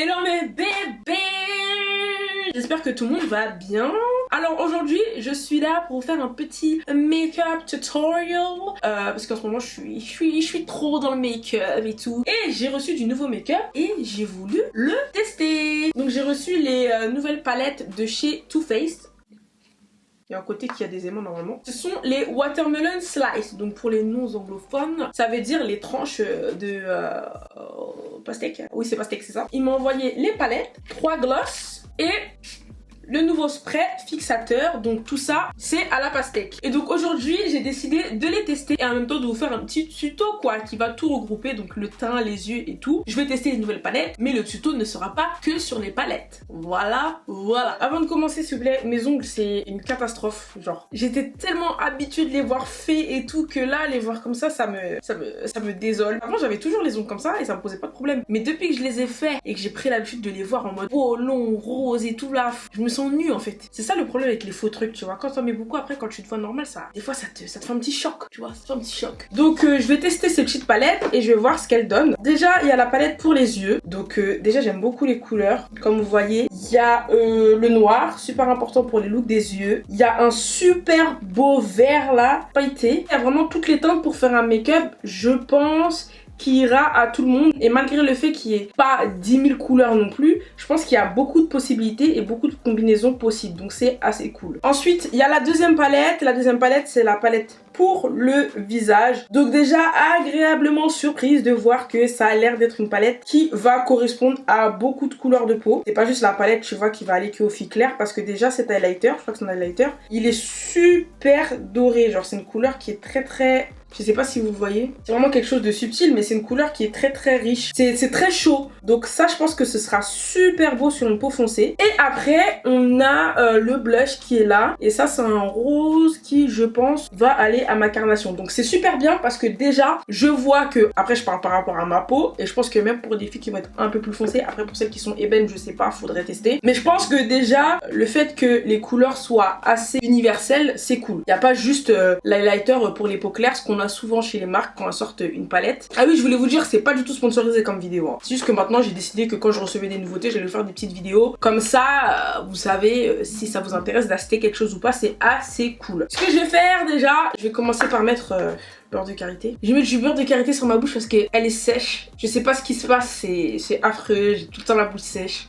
Hello mes bébés! J'espère que tout le monde va bien. Alors aujourd'hui, je suis là pour vous faire un petit make-up tutorial parce qu'en ce moment, je suis trop dans le make-up et tout. Et j'ai reçu du nouveau make-up et j'ai voulu le tester. Donc j'ai reçu les nouvelles palettes de chez Too Faced. Il y a un côté qui a des aimants normalement. Ce sont les Watermelon Slice. Donc pour les non-anglophones, ça veut dire les tranches de pastèque. Oui, c'est pastèque, c'est ça. Ils m'ont envoyé les palettes, 3 gloss et le nouveau spray fixateur. Donc tout ça, c'est à la pastèque. Et donc aujourd'hui, j'ai décidé de les tester et en même temps de vous faire un petit tuto quoi, qui va tout regrouper. Donc le teint, les yeux et tout. Je vais tester les nouvelles palettes, mais le tuto ne sera pas que sur les palettes. Voilà. Avant de commencer, s'il vous plaît, mes ongles, c'est une catastrophe. Genre, j'étais tellement habituée de les voir faits et tout que là, les voir comme ça me désole. Avant, j'avais toujours les ongles comme ça et ça me posait pas de problème. Mais depuis que je les ai faits et que j'ai pris l'habitude de les voir en mode beau, long, rose et tout là, je me sens nue en fait. C'est ça le problème avec les faux trucs, tu vois. Quand t'en mets beaucoup, après quand tu te vois normal, des fois ça te fait un petit choc, tu vois. Ça te fait un petit choc. Donc je vais tester cette petite palette et je vais voir ce qu'elle donne. Déjà, il y a la palette pour les yeux. Donc déjà, j'aime beaucoup les couleurs. Comme vous voyez, il y a le noir, super important pour les looks des yeux. Il y a un super beau vert là, pailleté. Il y a vraiment toutes les teintes pour faire un make-up, je pense, qui ira à tout le monde. Et malgré le fait qu'il n'y ait pas 10 000 couleurs non plus, je pense qu'il y a beaucoup de possibilités et beaucoup de combinaisons possibles. Donc c'est assez cool. Ensuite, il y a la deuxième palette. La deuxième palette, c'est la palette pour le visage. Donc déjà, agréablement surprise de voir que ça a l'air d'être une palette qui va correspondre à beaucoup de couleurs de peau. C'est pas juste la palette, tu vois, qui va aller qu'aux filles claires. Parce que déjà, cet highlighter, je crois que c'est un highlighter, il est super doré. Genre, c'est une couleur qui est très... Je sais pas si vous voyez. C'est vraiment quelque chose de subtil, mais c'est une couleur qui est très riche. C'est très chaud. Donc ça, je pense que ce sera super beau sur une peau foncée. Et après, on a le blush qui est là. Et ça, c'est un rose qui, je pense, va aller à ma carnation. Donc c'est super bien parce que déjà, je vois que... Après, je parle par rapport à ma peau. Et je pense que même pour des filles qui vont être un peu plus foncées, après pour celles qui sont ébènes, je sais pas, faudrait tester. Mais je pense que déjà, le fait que les couleurs soient assez universelles, c'est cool. Il n'y a pas juste l'highlighter pour les peaux claires, ce qu'on a souvent chez les marques quand elles sortent une palette. Ah oui, je voulais vous dire, c'est pas du tout sponsorisé comme vidéo, hein. C'est juste que maintenant j'ai décidé que quand je recevais des nouveautés, j'allais faire des petites vidéos comme ça. Vous savez, si ça vous intéresse d'acheter quelque chose ou pas, c'est assez cool. Ce que je vais faire déjà, je vais commencer par mettre beurre de karité. Je vais mettre du beurre de karité sur ma bouche parce qu'elle est sèche. Je sais pas ce qui se passe, c'est affreux, j'ai tout le temps la bouche sèche.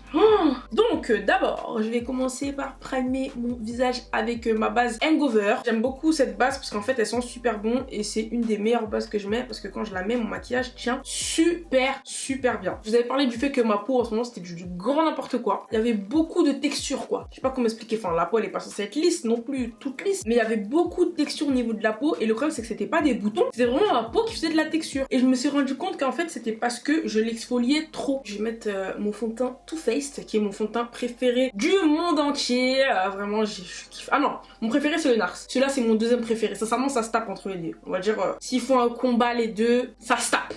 Donc d'abord, je vais commencer par primer mon visage avec ma base Hangover. J'aime beaucoup cette base parce qu'en fait elle sent super bon et c'est une des meilleures bases que je mets parce que quand je la mets, mon maquillage tient super bien. Je vous avais parlé du fait que ma peau en ce moment c'était du grand n'importe quoi. Il y avait beaucoup de texture quoi. Je sais pas comment expliquer, enfin la peau elle est pas censée être lisse non plus, toute lisse, mais il y avait beaucoup de texture au niveau de la peau et le problème c'est que c'était pas des boutons, c'était vraiment ma peau qui faisait de la texture. Et je me suis rendu compte qu'en fait c'était parce que je l'exfoliais trop. Je vais mettre mon fond de teint Too Faced qui est mon fond de teint préféré du monde entier. Vraiment je kiffe. Ah non, mon préféré c'est le NARS. Celui-là c'est mon deuxième préféré. Sincèrement ça se tape entre les deux. On va dire s'ils font un combat les deux, ça se tape.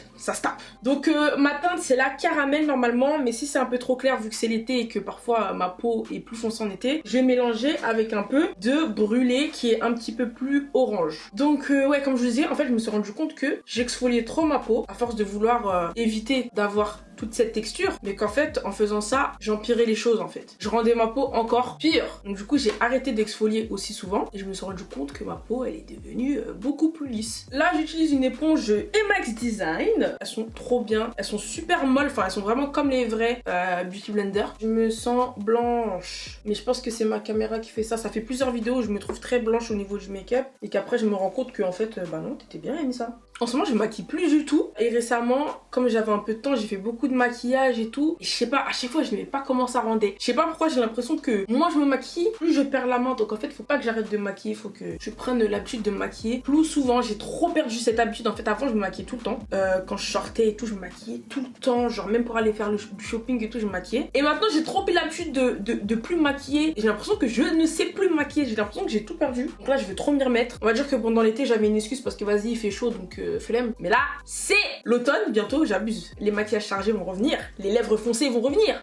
Donc ma teinte c'est la caramel normalement, mais si c'est un peu trop clair vu que c'est l'été et que parfois ma peau est plus foncée en été, je vais mélanger avec un peu de brûlé qui est un petit peu plus orange. Donc ouais, comme je vous disais, en fait je me suis rendu compte que j'exfoliais trop ma peau à force de vouloir éviter d'avoir toute cette texture, mais qu'en fait en faisant ça j'empirais les choses en fait. Je rendais ma peau encore pire. Donc du coup j'ai arrêté d'exfolier aussi souvent et je me suis rendu compte que ma peau elle est devenue beaucoup plus lisse. Là j'utilise une éponge Emax Design. Elles sont trop bien, elles sont super molles, enfin elles sont vraiment comme les vrais Beauty Blender. Je me sens blanche, mais je pense que c'est ma caméra qui fait ça. Ça fait plusieurs vidéos où je me trouve très blanche au niveau du make-up et qu'après je me rends compte que en fait bah non, t'étais bien aimé ça. En ce moment je me maquille plus du tout et récemment comme j'avais un peu de temps j'ai fait beaucoup de maquillage et tout et je sais pas, à chaque fois je n'aimais pas comment ça rendait. Je sais pas pourquoi j'ai l'impression que moins je me maquille plus je perds la main. Donc en fait faut pas que j'arrête de me maquiller, faut que je prenne l'habitude de me maquiller plus souvent. J'ai trop perdu cette habitude. En fait avant je me maquillais tout le temps, quand je sortais et tout je me maquillais tout le temps, genre même pour aller faire du shopping et tout je me maquillais. Et maintenant j'ai trop pris l'habitude de plus me maquiller et j'ai l'impression que je ne sais plus me maquiller. J'ai l'impression que j'ai tout perdu. Donc là je vais trop m'y remettre. On va dire que pendant l'été j'avais une excuse parce que vas-y il fait chaud donc flemme. Mais là c'est l'automne bientôt, j'abuse. Les maquillages chargés vont revenir, les lèvres foncées vont revenir.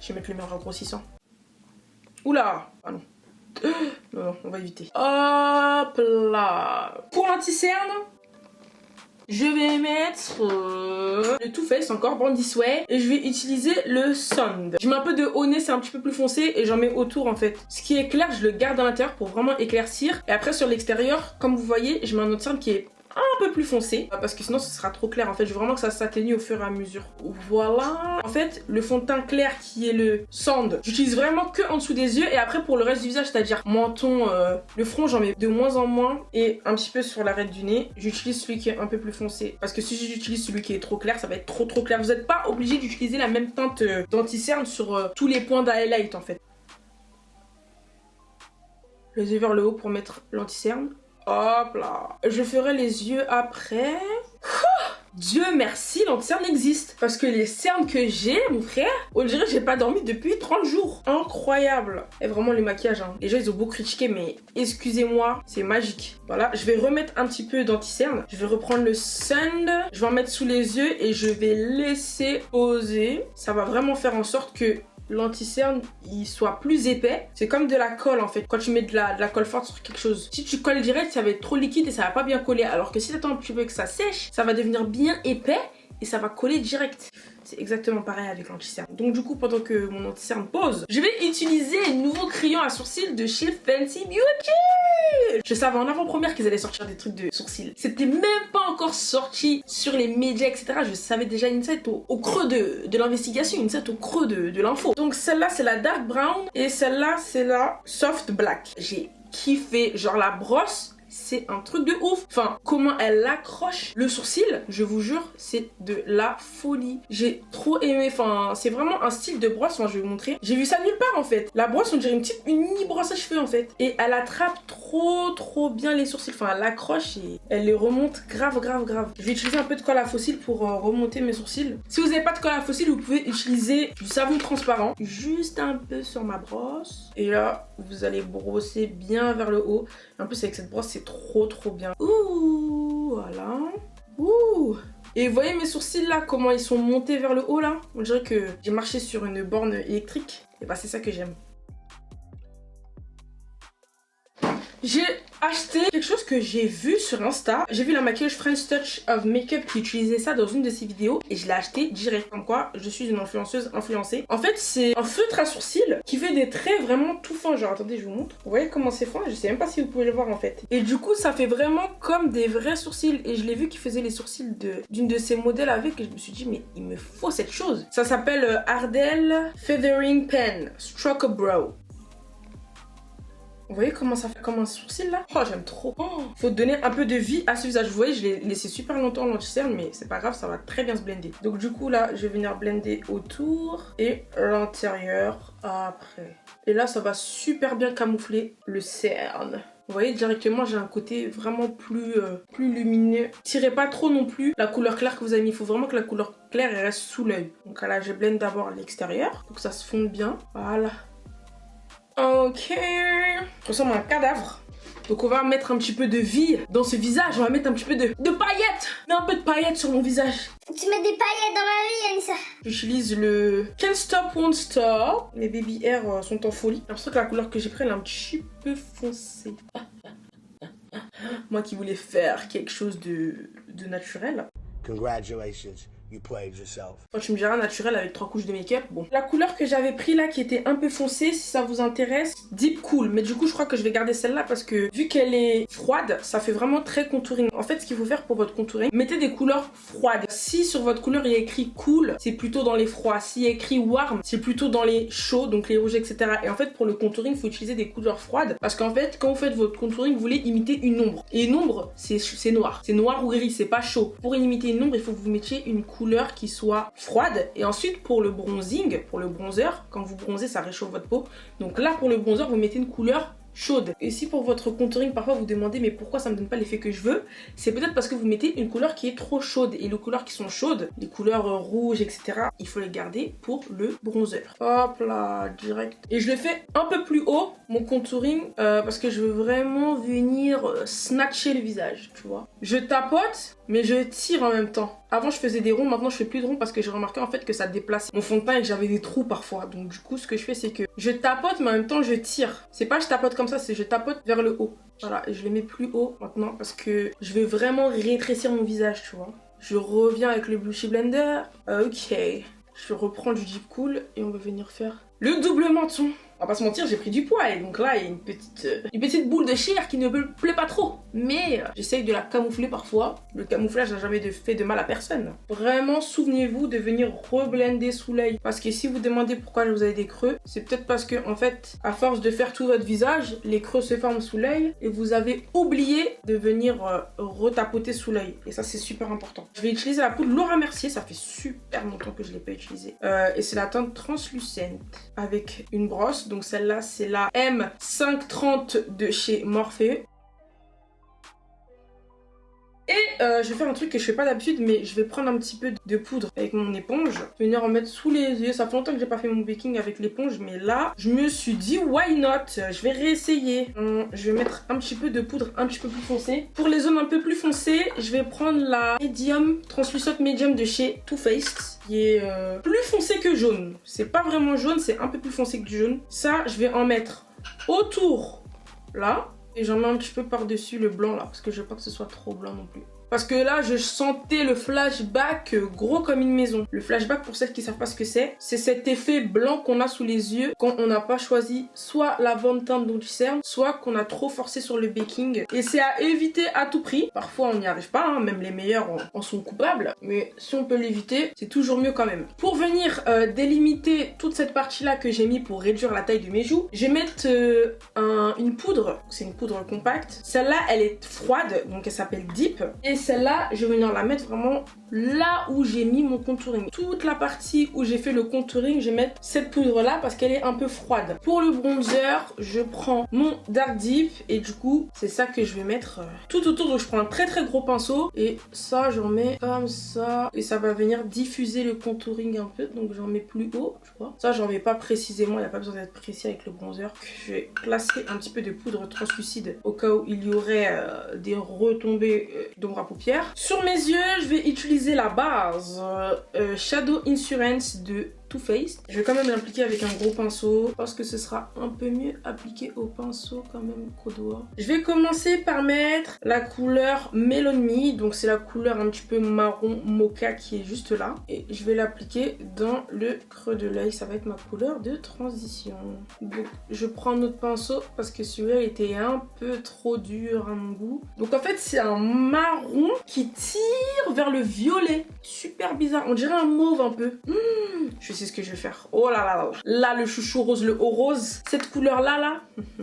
Je vais mettre le miroir grossissant. Oula, ah non. Non, on va éviter. Hop là. Pour l'anti-cerne, Je vais mettre le Too Faced encore, Born This Way. Et je vais utiliser le Sand. Je mets un peu de haut nez, c'est un petit peu plus foncé. Et j'en mets autour en fait. Ce qui est clair, je le garde à l'intérieur pour vraiment éclaircir. Et après sur l'extérieur, comme vous voyez, je mets un autre cerne qui est un peu plus foncé parce que sinon ce sera trop clair. En fait je veux vraiment que ça s'atténue au fur et à mesure. Voilà. En fait le fond de teint clair qui est le Sand, j'utilise vraiment que en dessous des yeux. Et après pour le reste du visage, c'est-à-dire menton, le front, j'en mets de moins en moins. Et un petit peu sur l'arête du nez, j'utilise celui qui est un peu plus foncé. Parce que si j'utilise celui qui est trop clair, ça va être trop clair. Vous n'êtes pas obligé d'utiliser la même teinte d'anti-cerne sur tous les points d'highlight en fait. Les yeux vers le haut pour mettre l'anti-cerne. Hop là. Je ferai les yeux après. Dieu merci, l'anti-cerne existe. Parce que les cernes que j'ai, mon frère, on dirait que j'ai pas dormi depuis 30 jours. Incroyable. Et vraiment les maquillages, hein. Les gens ils ont beau critiquer, mais excusez-moi, c'est magique. Voilà, je vais remettre un petit peu d'anti-cerne. Je vais reprendre le Sand. Je vais en mettre sous les yeux et je vais laisser poser. Ça va vraiment faire en sorte que l'anti-cerne il soit plus épais. C'est comme de la colle en fait. Quand tu mets de la colle forte sur quelque chose, si tu colles direct, ça va être trop liquide et ça va pas bien coller. Alors que si tu attends un petit peu que ça sèche, ça va devenir bien épais et ça va coller direct. C'est exactement pareil avec l'anti-cerne. Donc du coup, pendant que mon anti-cerne pose, je vais utiliser un nouveau crayon à sourcils de chez Fenty Beauty. Je savais en avant-première qu'ils allaient sortir des trucs de sourcils. C'était même pas encore sorti sur les médias, etc. Je savais déjà Insight au creux de l'investigation, Insight au creux de l'info. Donc celle-là, c'est la Dark Brown et celle-là, c'est la Soft Black. J'ai kiffé, genre la brosse. C'est un truc de ouf. Enfin, comment elle accroche le sourcil, je vous jure, c'est de la folie. J'ai trop aimé. Enfin, c'est vraiment un style de brosse. Enfin, je vais vous montrer. J'ai vu ça nulle part en fait. La brosse, on dirait une mini brosse à cheveux en fait. Et elle attrape trop bien les sourcils. Enfin, elle accroche et elle les remonte grave. Je vais utiliser un peu de colle à fossile pour remonter mes sourcils. Si vous n'avez pas de colle à fossile, vous pouvez utiliser du savon transparent. Juste un peu sur ma brosse. Et là, vous allez brosser bien vers le haut. En plus, avec cette brosse, c'est trop bien. Ouh, voilà. Ouh. Et vous voyez mes sourcils là, comment ils sont montés vers le haut là? On dirait que j'ai marché sur une borne électrique. Et bah c'est ça que j'aime. J'ai acheté quelque chose que j'ai vu sur Insta. J'ai vu la maquilleuse French Touch of Makeup qui utilisait ça dans une de ses vidéos et je l'ai acheté direct. Comme quoi, je suis une influenceuse influencée. En fait, c'est un feutre à sourcils qui fait des traits vraiment tout fins. Genre, attendez, je vous montre. Vous voyez comment c'est fin? Je sais même pas si vous pouvez le voir en fait. Et du coup, ça fait vraiment comme des vrais sourcils. Et je l'ai vu qu'il faisait les sourcils d'une de ses modèles avec et je me suis dit, mais il me faut cette chose. Ça s'appelle Ardell Feathering Pen Stroke a Brow. Vous voyez comment ça fait comme un sourcil là? Oh j'aime trop. Oh, faut donner un peu de vie à ce visage. Vous voyez je l'ai laissé super longtemps l'anti-cerne mais c'est pas grave, ça va très bien se blender. Donc du coup là je vais venir blender autour et l'intérieur après. Et là ça va super bien camoufler le cerne. Vous voyez directement j'ai un côté vraiment plus lumineux. Tirez pas trop non plus la couleur claire que vous avez mis. Il faut vraiment que la couleur claire elle reste sous l'œil. Donc là je blende d'abord l'extérieur pour que ça se fonde bien. Voilà. Ok, je ressemble à un cadavre. Donc on va mettre un petit peu de vie dans ce visage. On va mettre un petit peu de paillettes. Mets un peu de paillettes sur mon visage. Tu mets des paillettes dans ma vie, Anissa. J'utilise le Can't Stop Won't Stop. Mes baby hair sont en folie. J'ai l'impression que la couleur que j'ai prise elle est un petit peu foncée. Moi qui voulais faire quelque chose de naturel. Congratulations. You played yourself. Quand tu me diras naturel avec 3 couches de make-up, bon. La couleur que j'avais pris là qui était un peu foncée, si ça vous intéresse, Deep Cool. Mais du coup, je crois que je vais garder celle-là parce que vu qu'elle est froide, ça fait vraiment très contouring. En fait, ce qu'il faut faire pour votre contouring, mettez des couleurs froides. Si sur votre couleur il y a écrit cool, c'est plutôt dans les froids. S'il y a écrit warm, c'est plutôt dans les chauds, donc les rouges, etc. Et en fait, pour le contouring, il faut utiliser des couleurs froides parce qu'en fait, quand vous faites votre contouring, vous voulez imiter une ombre. Et une ombre, c'est noir. C'est noir ou gris, c'est pas chaud. Pour imiter une ombre, il faut que vous mettiez une couleur qui soit froide. Et ensuite pour le bronzing, pour le bronzer, quand vous bronzez ça réchauffe votre peau. Donc là pour le bronzer vous mettez une couleur chaude. Et si pour votre contouring parfois vous demandez mais pourquoi ça me donne pas l'effet que je veux, c'est peut-être parce que vous mettez une couleur qui est trop chaude. Et les couleurs qui sont chaudes, les couleurs rouges etc, il faut les garder pour le bronzer. Hop là, direct. Et je le fais un peu plus haut mon contouring parce que je veux vraiment venir snatcher le visage, tu vois. Je tapote mais je tire en même temps. Avant je faisais des ronds, maintenant je fais plus de ronds parce que j'ai remarqué en fait que ça déplace mon fond de teint et que j'avais des trous parfois. Donc du coup ce que je fais c'est que je tapote mais en même temps je tire. C'est pas je tapote comme ça, c'est je tapote vers le haut. Voilà, et je les mets plus haut maintenant parce que je vais vraiment rétrécir mon visage, tu vois. Je reviens avec le Blushy Blender. Ok, je reprends du Deep Cool et on va venir faire le double menton. On va pas se mentir, j'ai pris du poids et donc là il y a une petite boule de chair qui ne me plaît pas trop. Mais j'essaye de la camoufler parfois. Le camouflage n'a jamais fait de mal à personne. Vraiment, souvenez-vous de venir reblender sous l'œil. Parce que si vous demandez pourquoi vous avez des creux, c'est peut-être parce que en fait, à force de faire tout votre visage, les creux se forment sous l'œil et vous avez oublié de venir retapoter sous l'œil. Et ça c'est super important. Je vais utiliser la poudre Laura Mercier, ça fait super longtemps que je ne l'ai pas utilisée. Et c'est la teinte translucente avec une brosse. Donc celle-là, c'est la M530 de chez Morphe. Et je vais faire un truc que je fais pas d'habitude, mais je vais prendre un petit peu de poudre avec mon éponge, venir en mettre sous les yeux. Ça fait longtemps que j'ai pas fait mon baking avec l'éponge, mais là, je me suis dit why not? Je vais réessayer. Je vais mettre un petit peu de poudre un petit peu plus foncée. Pour les zones un peu plus foncées, je vais prendre la Medium, Translucent Medium de chez Too Faced, qui est plus foncé que jaune. C'est pas vraiment jaune, c'est un peu plus foncé que du jaune. Ça, je vais en mettre autour, là. Et j'en mets un petit peu par-dessus le blanc là, parce que je veux pas que ce soit trop blanc non plus. Parce que là, je sentais le flashback gros comme une maison. Le flashback, pour celles qui savent pas ce que c'est cet effet blanc qu'on a sous les yeux quand on n'a pas choisi soit la bonne teinte dont tu cernes, soit qu'on a trop forcé sur le baking. Et c'est à éviter à tout prix. Parfois, on n'y arrive pas, hein, même les meilleurs en sont coupables. Mais si on peut l'éviter, c'est toujours mieux quand même. Pour venir délimiter toute cette partie-là que j'ai mis pour réduire la taille de mes joues, je vais mettre une poudre. C'est une poudre compacte. Celle-là, elle est froide, donc elle s'appelle Deep. Et celle-là, je vais venir la mettre vraiment là où j'ai mis mon contouring. Toute la partie où j'ai fait le contouring, je vais mettre cette poudre-là parce qu'elle est un peu froide. Pour le bronzer, je prends mon Dark Deep et du coup, c'est ça que je vais mettre tout autour. Donc je prends un très très gros pinceau et ça, j'en mets comme ça. Et ça va venir diffuser le contouring un peu. Donc j'en mets plus haut, tu vois. Ça, j'en mets pas précisément. Il n'y a pas besoin d'être précis avec le bronzer. Je vais placer un petit peu de poudre translucide au cas où il y aurait des retombées d'ombre à paupières. Sur mes yeux, je vais utiliser la base Shadow Insurance de Too Faced. Je vais quand même l'appliquer avec un gros pinceau parce que ce sera un peu mieux appliqué au pinceau quand même qu'au doigt. Je vais commencer par mettre la couleur Melon Me, donc c'est la couleur un petit peu marron mocha qui est juste là. Et je vais l'appliquer dans le creux de l'œil, ça va être ma couleur de transition. Donc je prends un autre pinceau parce que celui-là était un peu trop dur à mon goût. Donc en fait c'est un marron qui tire vers le violet. Super bizarre, on dirait un mauve un peu. Je sais ce que je vais faire. Oh là là là là. Là, le chouchou rose, le haut rose. Cette couleur-là, là,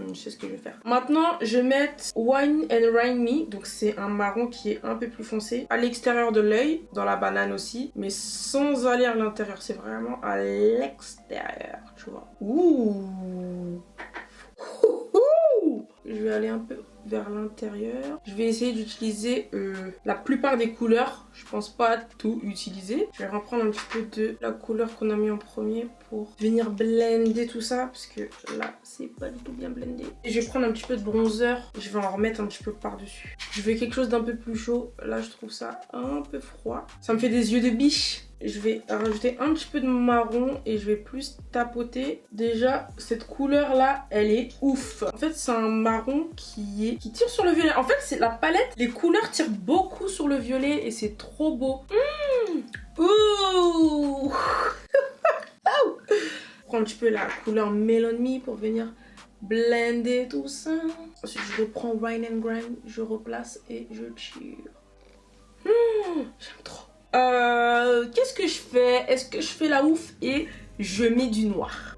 je sais ce que je vais faire. Maintenant, je vais mettre Wine and Rhyme Me. Donc, c'est un marron qui est un peu plus foncé. À l'extérieur de l'œil, dans la banane aussi. Mais sans aller à l'intérieur. C'est vraiment à l'extérieur, tu vois. Ouh. Je vais aller un peu vers l'intérieur. Je vais essayer d'utiliser la plupart des couleurs. Je pense pas tout utiliser. Je vais reprendre un petit peu de la couleur qu'on a mis en premier pour venir blender tout ça. Parce que là, c'est pas du tout bien blendé. Et je vais prendre un petit peu de bronzer. Je vais en remettre un petit peu par-dessus. Je veux quelque chose d'un peu plus chaud. Là, je trouve ça un peu froid. Ça me fait des yeux de biche. Je vais rajouter un petit peu de marron et je vais plus tapoter. Déjà, cette couleur-là, elle est ouf. En fait, c'est un marron qui tire sur le violet. En fait, c'est la palette. Les couleurs tirent beaucoup sur le violet et c'est trop beau. Ouh. Je prends un petit peu la couleur Melon Me pour venir blender tout ça. Ensuite, je reprends Wine and Grind, je replace et je tire. J'aime trop. Qu'est-ce que je fais? Est-ce que je fais la ouf et je mets du noir?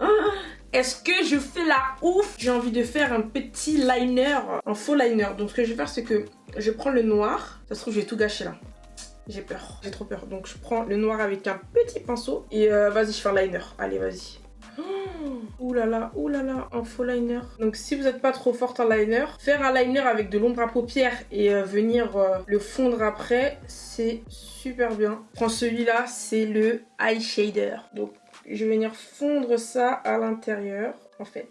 Est-ce que je fais la ouf? J'ai envie de faire un petit liner, un faux liner. Donc ce que je vais faire, c'est que je prends le noir. Ça se trouve, je vais tout gâcher là. J'ai peur, j'ai trop peur. Donc je prends le noir avec un petit pinceau et vas-y, je fais un liner. Allez, vas-y. Ouh là là, un faux liner. Donc si vous n'êtes pas trop forte en liner, faire un liner avec de l'ombre à paupières et venir le fondre après, c'est super bien. Je prends celui-là, c'est le eye shader. Donc je vais venir fondre ça à l'intérieur en fait.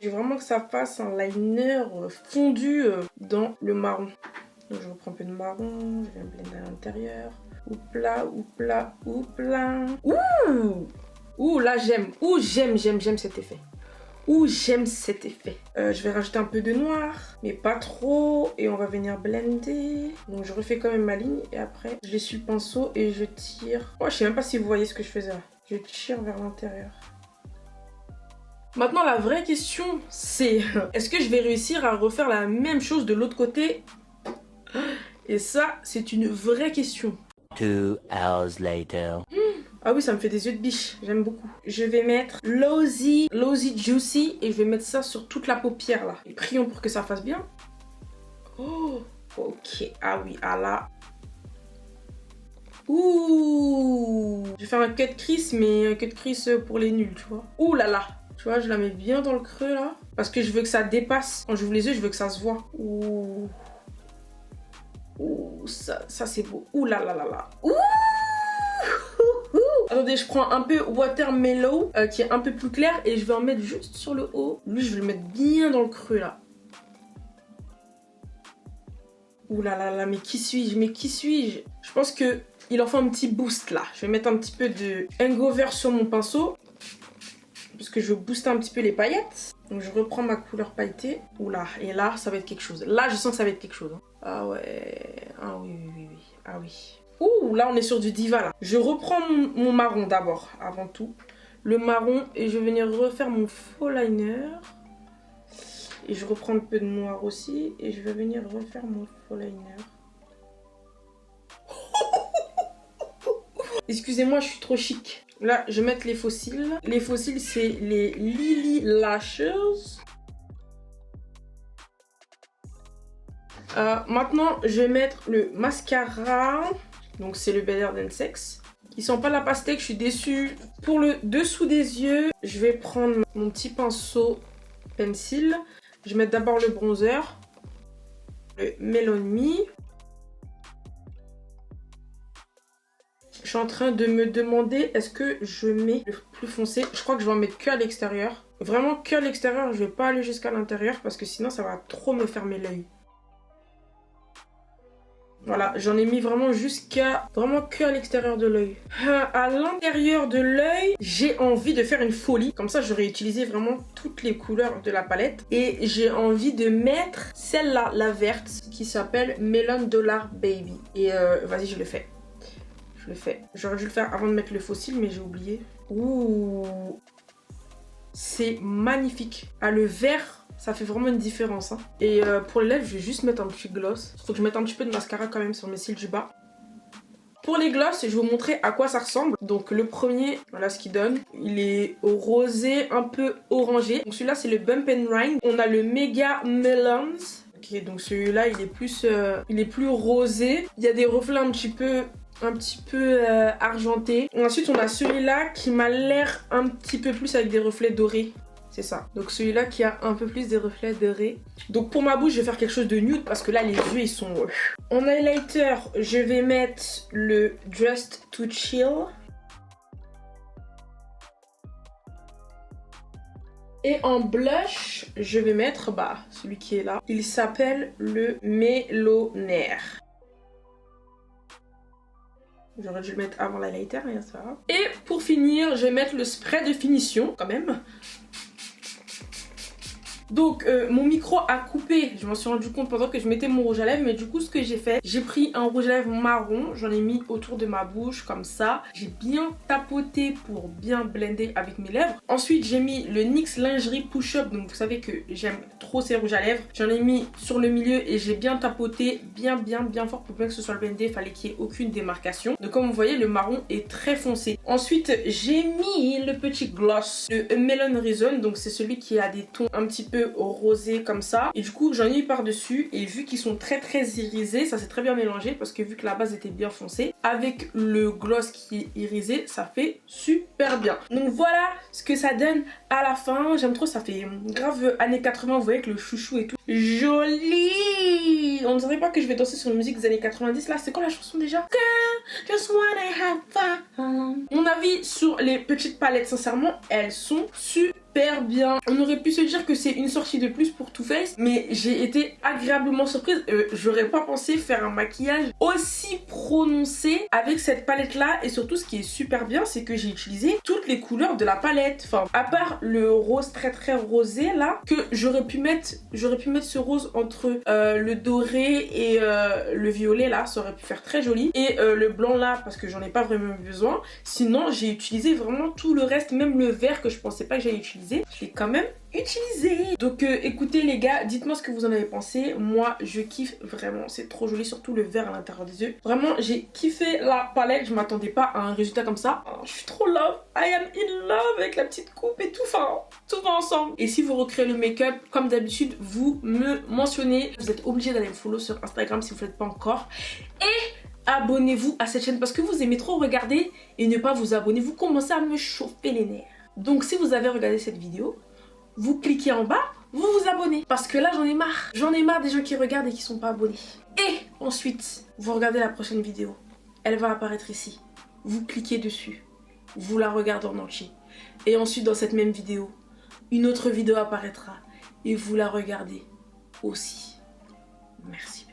Je veux vraiment que ça fasse un liner fondu dans le marron. Donc je reprends un peu de marron, je viens blender à l'intérieur. Oupla, oupla, oupla. Ouh, là j'aime. Ouh, j'aime cet effet. Ouh, j'aime cet effet. Je vais rajouter un peu de noir, mais pas trop. Et on va venir blender. Donc je refais quand même ma ligne. Et après, je l'essuie le pinceau et je tire. Oh, je sais même pas si vous voyez ce que je faisais là. Je tire vers l'intérieur. Maintenant, la vraie question, c'est est-ce que je vais réussir à refaire la même chose de l'autre côté? Et ça, c'est une vraie question. 2 hours later. Ah oui, ça me fait des yeux de biche, j'aime beaucoup. Je vais mettre Lozy Juicy et je vais mettre ça sur toute la paupière là. Et prions pour que ça fasse bien. Oh, ok. Ah oui, ah là. Ouh. Je vais faire un cut crease, mais un cut crease pour les nuls, tu vois. Ouh là là. Tu vois, je la mets bien dans le creux là. Parce que je veux que ça dépasse. Quand j'ouvre les yeux, je veux que ça se voit. Ouh. Ouh, ça c'est beau. Ouh là là là là. Ouh. Attendez, je prends un peu Watermelon qui est un peu plus clair et je vais en mettre juste sur le haut. Lui, je vais le mettre bien dans le creux là. Ouh là là là, mais qui suis-je? Mais qui suis-je? Je pense que il en faut un petit boost là. Je vais mettre un petit peu de hangover sur mon pinceau. Parce que je veux booster un petit peu les paillettes. Donc je reprends ma couleur pailletée. Oula, et là, ça va être quelque chose. Là, je sens que ça va être quelque chose. Hein. Ah ouais. Ah oui, oui, oui, oui. Ah oui. Ouh, là, on est sur du diva, là. Je reprends mon marron d'abord, avant tout. Le marron, et je vais venir refaire mon faux liner. Et je reprends un peu de noir aussi. Et je vais venir refaire mon faux liner. Excusez-moi, je suis trop chic. Là, je vais mettre les fossiles. Les fossiles, c'est les Lily Lashes. Maintenant, je vais mettre le mascara. Donc, c'est le Better Than Sex. Il sent pas la pastèque, je suis déçue. Pour le dessous des yeux, je vais prendre mon petit pinceau pencil. Je vais mettre d'abord le bronzer. Le Melon Me. Je suis en train de me demander est-ce que je mets le plus foncé. Je crois que je vais en mettre que à l'extérieur. Vraiment que à l'extérieur, je vais pas aller jusqu'à l'intérieur parce que sinon ça va trop me fermer l'œil. Voilà, j'en ai mis vraiment vraiment que à l'extérieur de l'œil. À l'intérieur de l'œil, j'ai envie de faire une folie. Comme ça, j'aurais utilisé vraiment toutes les couleurs de la palette. Et j'ai envie de mettre celle-là, la verte, qui s'appelle Melon Dollar Baby. Et vas-y, je le fais. Je le fais. J'aurais dû le faire avant de mettre le fossile, mais j'ai oublié. Ouh, c'est magnifique. Ah, le vert, ça fait vraiment une différence. Hein. Et pour les lèvres, je vais juste mettre un petit gloss. Faut que je mette un petit peu de mascara quand même sur mes cils du bas. Pour les gloss, je vais vous montrer à quoi ça ressemble. Donc le premier, voilà ce qu'il donne. Il est rosé, un peu orangé. Donc celui-là, c'est le Bump and Rhyme. On a le Mega Melons. Ok, donc celui-là, il est plus rosé. Il y a des reflets un petit peu argenté. Ensuite, on a celui-là qui m'a l'air un petit peu plus avec des reflets dorés. C'est ça. Donc celui-là qui a un peu plus des reflets dorés. Donc pour ma bouche, je vais faire quelque chose de nude parce que là, les yeux, ils sont... En highlighter, je vais mettre le Dressed to Chill. Et en blush, je vais mettre celui qui est là. Il s'appelle le Mélonaire. J'aurais dû le mettre avant l'highlighter, mais ça va. Et pour finir, je vais mettre le spray de finition, quand même. Donc mon micro a coupé, je m'en suis rendu compte pendant que je mettais mon rouge à lèvres, mais du coup ce que j'ai fait, j'ai pris un rouge à lèvres marron, j'en ai mis autour de ma bouche comme ça, j'ai bien tapoté pour bien blender avec mes lèvres. Ensuite j'ai mis le NYX Lingerie Push Up, donc vous savez que j'aime trop ces rouges à lèvres, j'en ai mis sur le milieu et j'ai bien tapoté bien fort pour bien que ce soit blendé, il fallait qu'il n'y ait aucune démarcation. Donc comme vous voyez, le marron est très foncé. Ensuite j'ai mis le petit gloss, le Melon Reason, donc c'est celui qui a des tons un petit peu rosé comme ça, et du coup j'en ai mis par dessus, et vu qu'ils sont très irisés, ça s'est très bien mélangé parce que vu que la base était bien foncée, avec le gloss qui est irisé, ça fait super bien. Donc voilà ce que ça donne à la fin. J'aime trop, ça fait grave années 80, vous voyez, avec le chouchou et tout. Joli. On dirait pas que je vais danser sur une musique des années 90 là. C'est quoi la chanson déjà? Just wanna have fun. Mon avis sur les petites palettes, sincèrement, elles sont super super bien. On aurait pu se dire que c'est une sortie de plus pour Too Faced, mais j'ai été agréablement surprise. J'aurais pas pensé faire un maquillage aussi prononcé avec cette palette là, et surtout ce qui est super bien, c'est que j'ai utilisé toutes les couleurs de la palette. Enfin, à part le rose très rosé là, que j'aurais pu mettre ce rose entre le doré et le violet là, ça aurait pu faire très joli, et le blanc là parce que j'en ai pas vraiment besoin. Sinon j'ai utilisé vraiment tout le reste, même le vert que je pensais pas que j'allais utiliser, je l'ai quand même utilisé. Donc écoutez les gars, dites-moi ce que vous en avez pensé. Moi je kiffe vraiment, c'est trop joli, surtout le vert à l'intérieur des yeux. Vraiment j'ai kiffé la palette, je m'attendais pas à un résultat comme ça. Oh, je suis trop love, I am in love avec la petite coupe et tout, enfin tout va ensemble. Et si vous recréez le make-up, comme d'habitude, vous me mentionnez. Vous êtes obligé d'aller me follow sur Instagram si vous ne l'êtes pas encore. Et abonnez-vous à cette chaîne parce que vous aimez trop regarder et ne pas vous abonner. Vous commencez à me chauffer les nerfs. Donc si vous avez regardé cette vidéo, vous cliquez en bas, vous vous abonnez. Parce que là j'en ai marre. J'en ai marre des gens qui regardent et qui sont pas abonnés. Et ensuite, vous regardez la prochaine vidéo. Elle va apparaître ici. Vous cliquez dessus. Vous la regardez en entier. Et ensuite dans cette même vidéo, une autre vidéo apparaîtra. Et vous la regardez aussi. Merci.